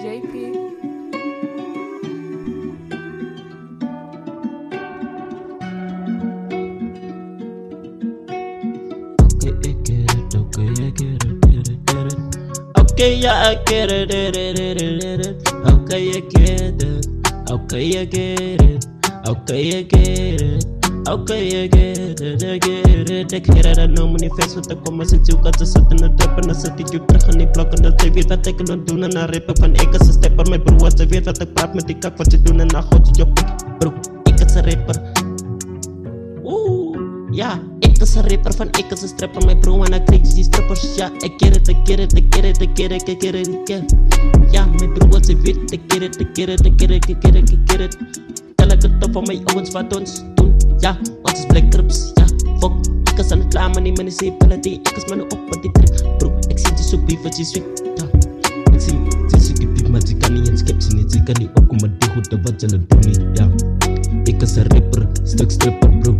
JP. Okay, yeah, I get it, Okay, I get it. Okay, I get it. Okay, I get it. Okay, I get it, I get it. Ik heer er nou manifest, want ik kom maar zit zoek als ze zitten in de trap. En dan zit ik je terug in die blok en dat ze weet wat ik kan doen. En dan rappen van ik is een stepper, mijn broer. Ze weet wat ik praat met die kak, wat je doen en dan gooit je op ik. Bro, ik is een rapper. Ja, ik is een rapper van ik is een stripper. Mijn broer en ik kreeg die strippers. Ja, ik get it, I get it, I get it, I get it, I get it, I get it. Ja, mijn broer, ze weet, I get it, I get it, I get it, I get it, I get it. Tel ik het op van mijn owens wat ons doen. Ja, ons is black trips, ja, fuck. Ik is aan het klaar, maar niet met die seepelity. Ik is maar nu op met die trick, bro. Ik zie die soepie wat je sweet, ja. Ik zie die soepie, maar ze kan niet eens skip, ze kan niet opkomen, die goed wat ze doen niet, ja. Ik is een rapper, stuk stripper, bro.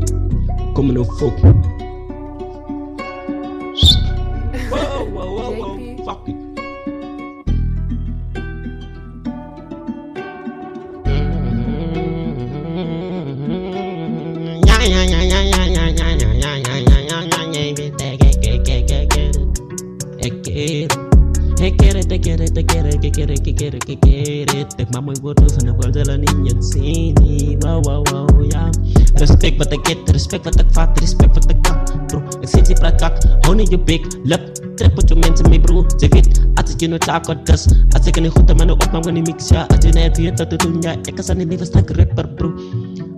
Kom maar nou, fuck. Wow, fuck it. Ik maak mijn woorden van de world zullen niet zien. Wow, ja. Respect wat ik get, respect wat ik vat, respect wat ik kan. Bro, ik zit hier praat kak, hou niet je bek, lip. Trek wat je mensen mee bro, ze weet. Als ik je nooit taak had, dus als ik niet goed heb, maar nu op, maar ik niet mix, ja. Als je net weet wat te doen, ja. Ik is aan die nieuwe sterke rapper, bro.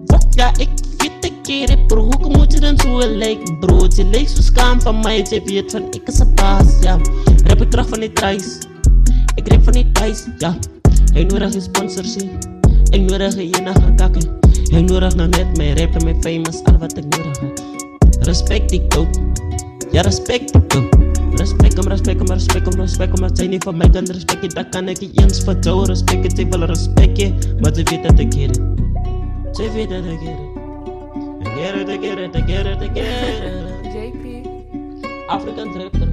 Fuck, ja, ik weet ik keer het, bro. Hoe moet je dan zo lijken, bro? Ze lijkt zo schaam van mij, ze weet van ik is een baas, ja. Rap ik terug van die tries, ik rap van die ties, ja. Ik nodig je sponsors, ik nodig je enige kakken. Ik nodig nog net mijn rap en mijn famous, al wat ik nodig heb. Respect die code, ja respect die code. Respect hem, dat zij niet van mij kan respect je, dat kan ik niet eens vertrouwen. Respect het, ik wil respect je, maar ze weet dat ik get it. Ze weet dat ik get it. I get it. JP. African rapper.